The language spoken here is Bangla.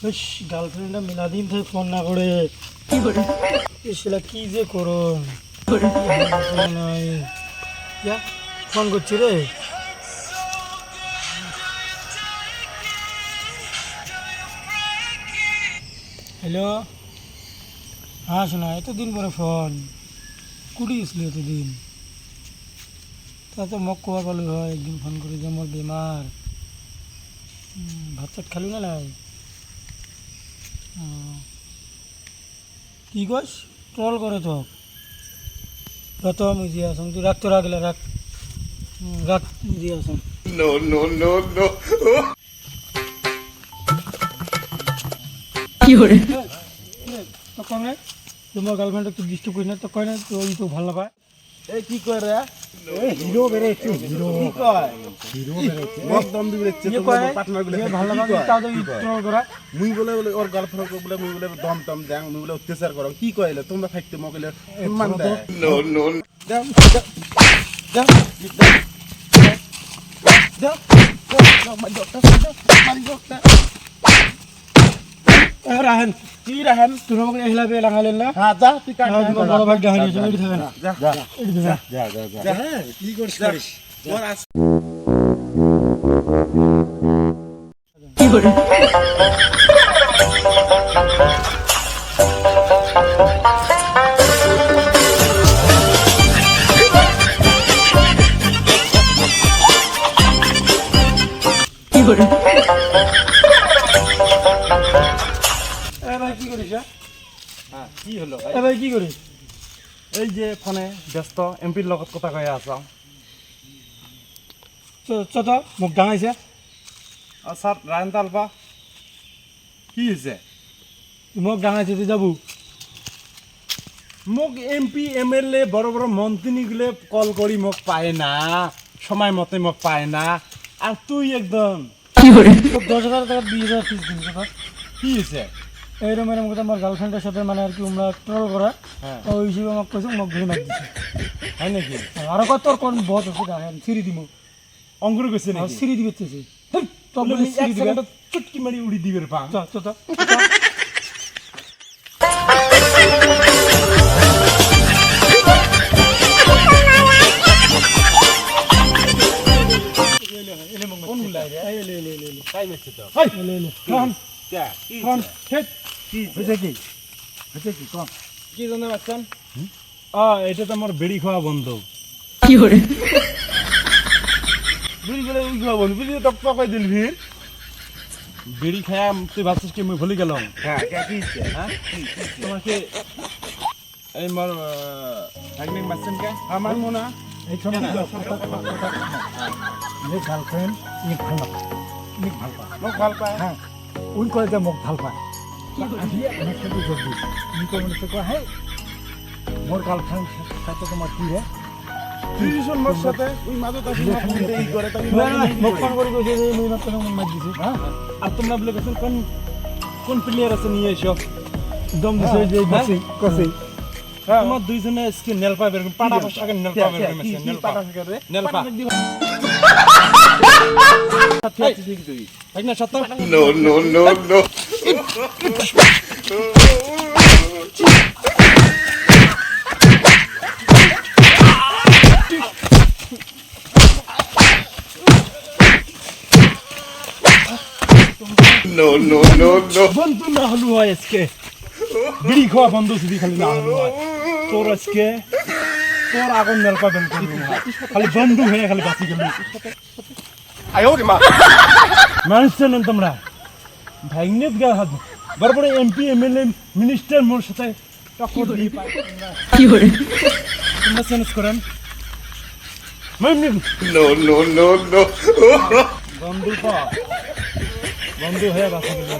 বেশ গার্লফ্রেন্ডটা মেলাদিন থেকে ফোন না করে সেটা কি যে করুন ফোন করছি রে। হ্যালো, হ্যাঁ শোনা এতদিন পরে ফোন কুটি গেছিলি এতদিন? তা তো মোক কোয়া পালো হয় একদিন ফোন করি যে মোর বেমার, ভাত চাত খালি না নাই? কি কস ট্রল করে তো যত মুজি আসুন তুই রাখ তো রাখলে রাখ রাখ মুজি আসুন। No, no, no, no. তো কনে তোমার গার্লফ্রেন্ড একটু ডিস্টার্ব করি না তো কয় না তো তো ভালো না পায়। এই কি কয় রে? এই হিরো বেড়েছে হিরো কি কয়? হিরো বেড়েছে মক দম দিবে রেচ্ছে ইয়ে তোমার কয় পার্টনার গুলো ভালো কি লাগে কয়? তাও তো ট্রল করা। মুই বলে ওর গার্লফ্রেন্ড বলে মুই বলে দম টম দেং মুই বলে অত্যাচার করো কি কইলে তোমরা ফাইতে মকলে মান দে No, no, দাও দাও দাও মাই ডক্টর মাই ডক্টর রাহেন কি রাহেন তুমি আমাকে এহলা বে লাগালেন না। হ্যাঁ যা তুই কাট তোমার বড় ভাই ডাহানি আছে ওইটা থাকে না। যা যা এইটা থাকে। যা যা যা হ্যাঁ কি করিস মোর আস এ ভাই কি করিস? হ্যাঁ কি হলো এ ভাই কি করিস? এই যে ফোনে ব্যস্ত এমপির লগত কথা কয়ে আছো চত মোক ডাঙাইছে স্যার রায়ন তালপা কি হয়েছে মোক ডাঙাইছে তুই যাবো? মোক এমপি এমএলএ বড় বড় মন্ত্রীগুলো কল করি মোক পায় না সময় মতে মোক পায় না আর তুই একদম তোর 10,000 টাকা 20,000 ফিস দিন কথা। কি হয়েছে এইরকম এরকম কথা আমার গার্লফ্রেন্ডের সাথে মানে আর কি আমরা ট্রল করা হ্যাঁ ওই হিসেবে আমাকে কইছে মোক ঘুরে মার দিছে। হয় নাকি আর কত তোর কোন বহুত আছে দেখেন সিঁড়ি দিব অঙ্গুর গেছে নাকি সিঁড়ি দিবে চেয়েছে তো বলে বলে এক সিঁড়ি দিবে সেকেন্ডে চুটকি মারি উড়ি দিবে রে পা চ চ চ কোন লাই রে তাই বেছে তো ফোন কে কি ফোন হেট কি হয়েছে কি হয়েছে কি কম কি জানেন বাচ্চান এটা তো আমার বেড়ি খাওয়া বন্ধ বিড়ি গেলে ওই খাওয়া বন্ধ বিড়ি টক টকাই দিল ভিড় বিড়ি খায়া তুই ভাবছিস কি আমি ভুলে গেলাম হ্যাঁ কি হ্যাঁ তোমাকে এই মোর ভাগ্নে মাসছেন কে আমার মনে এই ছোট ये গার্লফ্রেন্ড ये ভাল না ये ভাল পায় মোক ভাল পায় হ্যাঁ ওই করে যে মোক ভাল পায় আজি আমার সাথে জলদি তুমি তো মনে কর হ্যাঁ মোর গার্লফ্রেন্ড সাথে তোমার কি রে তুই শুন মোর সাথে ওই মাঝে তাকে এই করে তাকে মোক ফোন করে কইছে যে মই মাত্র মোক মার দিছে হ্যাঁ আর তোমরা বলে গেছেন কোন কোন প্লেয়ার আছে নিয়ে এসো দম দিছে যে গছে গছে তোমার দুইজনে আজকে নেল পাবে এরকম পাটা পাশাকে নেল পাবে এরকম আছে নেল পাটা রে নেল পা ঠিক না সত্য no, no, no, no. No, no, no, no. বন্ধু না হলু হয় আজকে বিড়ি খাওয়া বন্ধু শুধু খালি না হলু হয় তোর আজকে তোর আগুন নেল পাবেন খালি বন্ধু হয়ে খালি বাঁচি গেল মানুষ নেন তোমরা ভাইনেত গা হাত বড় বড় এমপি এমএলএ মিনিস্টার মোর সাথে টক্কর দিয়ে পায় তোমরা চেঞ্জ করেন No, no, no, no. বন্ধু পা বন্ধু হয়ে বাঁচি গেল